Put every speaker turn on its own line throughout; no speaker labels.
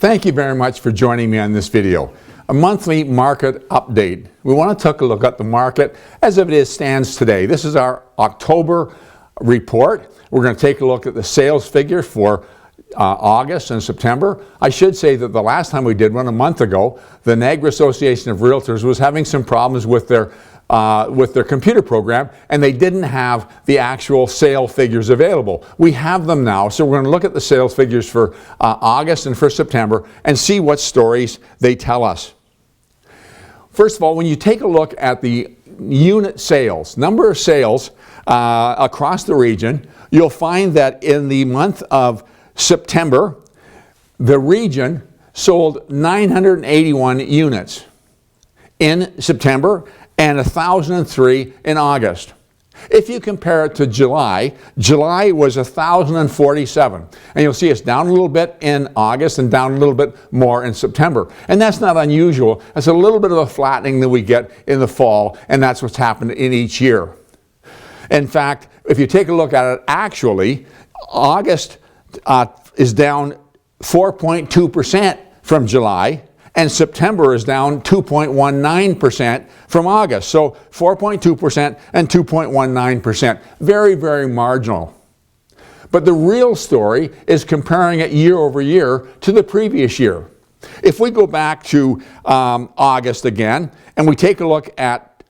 Thank you very much for joining me on this video. A monthly market update. We want to take a look at the market as it stands today. This is our October report. We're going to take a look at the sales figures for August and September. I should say that the last time we did one, a month ago, the Niagara Association of Realtors was having some problems with their computer program, and they didn't have the actual sale figures available. We have them now, so we're going to look at the sales figures for August and for September and see what stories they tell us. First of all, when you take a look at the unit sales, number of sales across the region, you'll find that in the month of September, the region sold 981 units in September and 1,003 in August. If you compare it to July, July was 1,047. And you'll see it's down a little bit in August and down a little bit more in September. And that's not unusual. It's a little bit of a flattening that we get in the fall, and that's what's happened in each year. In fact, if you take a look at it actually, August is down 4.2% from July, and September is down 2.19% from August. So 4.2% and 2.19%. Very, very marginal. But the real story is comparing it year over year to the previous year. If we go back to August again, and we take a look at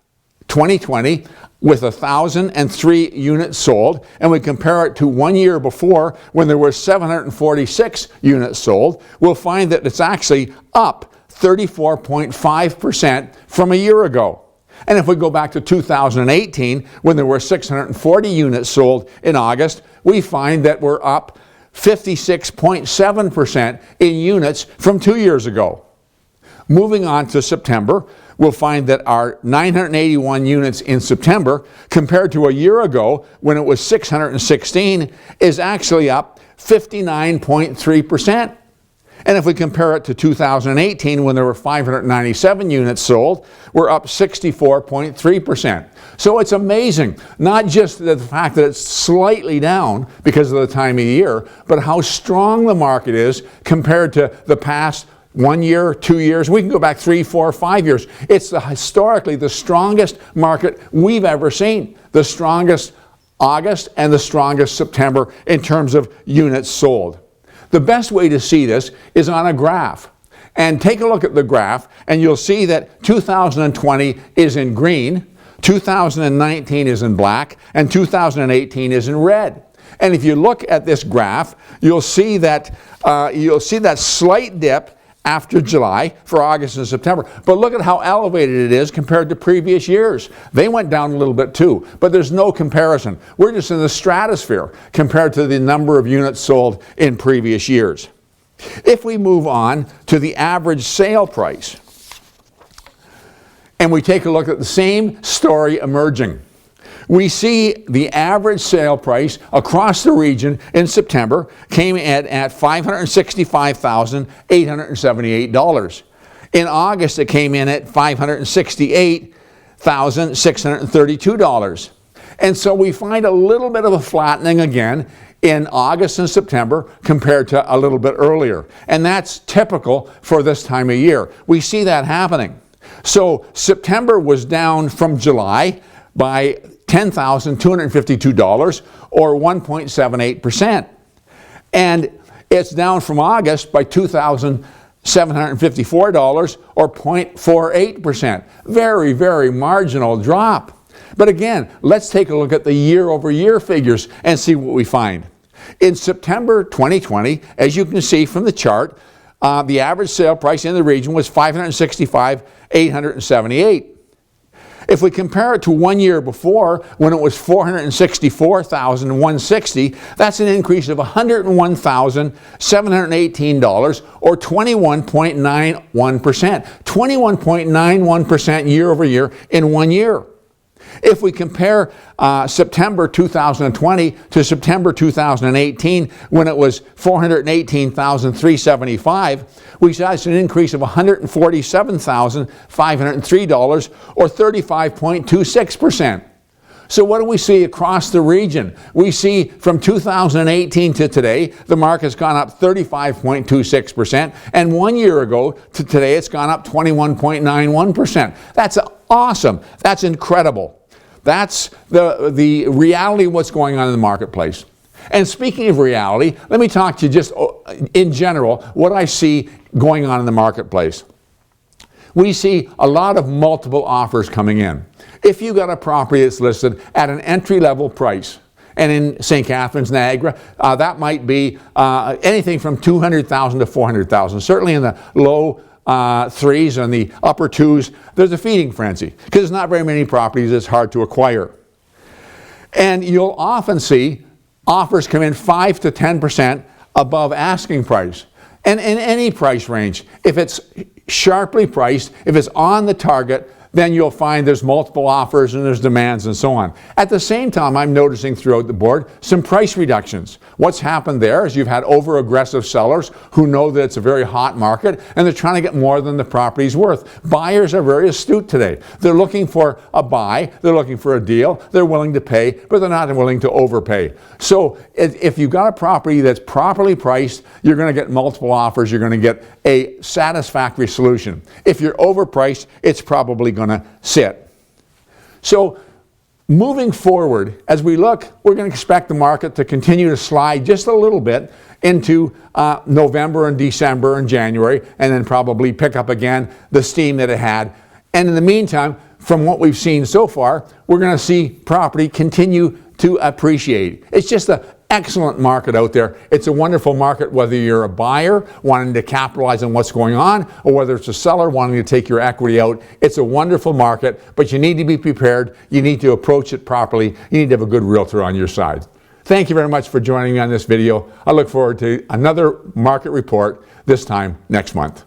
2020 with 1,003 units sold, and we compare it to 1 year before when there were 746 units sold, we'll find that it's actually up 34.5% from a year ago. And if we go back to 2018, when there were 640 units sold in August, we find that we're up 56.7% in units from 2 years ago. Moving on to September, we'll find that our 981 units in September, compared to a year ago when it was 616, is actually up 59.3%. And if we compare it to 2018, when there were 597 units sold, we're up 64.3%. So it's amazing, not just the fact that it's slightly down because of the time of year, but how strong the market is compared to the past 1 year, 2 years. We can go back 3, 4, 5 years. It's historically the strongest market we've ever seen. The strongest August and the strongest September in terms of units sold. The best way to see this is on a graph. And take a look at the graph, and you'll see that 2020 is in green, 2019 is in black, and 2018 is in red. And if you look at this graph, you'll see that slight dip after July for August and September. But look at how elevated it is compared to previous years. They went down a little bit too, but there's no comparison. We're just in the stratosphere compared to the number of units sold in previous years. If we move on to the average sale price, and we take a look at the same story emerging, we see the average sale price across the region in September came in at $565,878. In August, it came in at $568,632. And so we find a little bit of a flattening again in August and September compared to a little bit earlier. And that's typical for this time of year. We see that happening. So September was down from July by $10,252 or 1.78%. And it's down from August by $2,754 or 0.48%. Very, very marginal drop. But again, let's take a look at the year-over-year figures and see what we find. In September 2020, as you can see from the chart, the average sale price in the region was $565,878. If we compare it to 1 year before, when it was $464,160, that's an increase of $101,718 or 21.91%. 21.91% year over year in 1 year. If we compare September 2020 to September 2018, when it was $418,375, we saw an increase of $147,503 or 35.26%. So what do we see across the region? We see from 2018 to today, the market's gone up 35.26%, and 1 year ago to today, it's gone up 21.91%. That's awesome. That's incredible. That's the reality of what's going on in the marketplace. And speaking of reality, let me talk to you just in general what I see going on in the marketplace. We see a lot of multiple offers coming in. If you got a property that's listed at an entry-level price, and in St. Catharines, Niagara, that might be anything from $200,000 to $400,000. Certainly in the low threes and the upper twos, there's a feeding frenzy because there's not very many properties. It's hard to acquire. And you'll often see offers come in 5 to 10% above asking price. And in any price range, if it's sharply priced, if it's on the target, then you'll find there's multiple offers and there's demands and so on. At the same time, I'm noticing throughout the board some price reductions. What's happened there is you've had over-aggressive sellers who know that it's a very hot market and they're trying to get more than the property's worth. Buyers are very astute today. They're looking for a buy, they're looking for a deal, they're willing to pay, but they're not willing to overpay. So if you've got a property that's properly priced, you're going to get multiple offers, you're going to get a satisfactory solution. If you're overpriced, it's probably going to sit. So moving forward, as we look, we're going to expect the market to continue to slide just a little bit into November and December and January, and then probably pick up again the steam that it had. And in the meantime, from what we've seen so far, we're going to see property continue to appreciate. It's just an excellent market out there. It's a wonderful market whether you're a buyer wanting to capitalize on what's going on or whether it's a seller wanting to take your equity out. It's a wonderful market, but you need to be prepared. You need to approach it properly. You need to have a good realtor on your side. Thank you very much for joining me on this video. I look forward to another market report this time next month.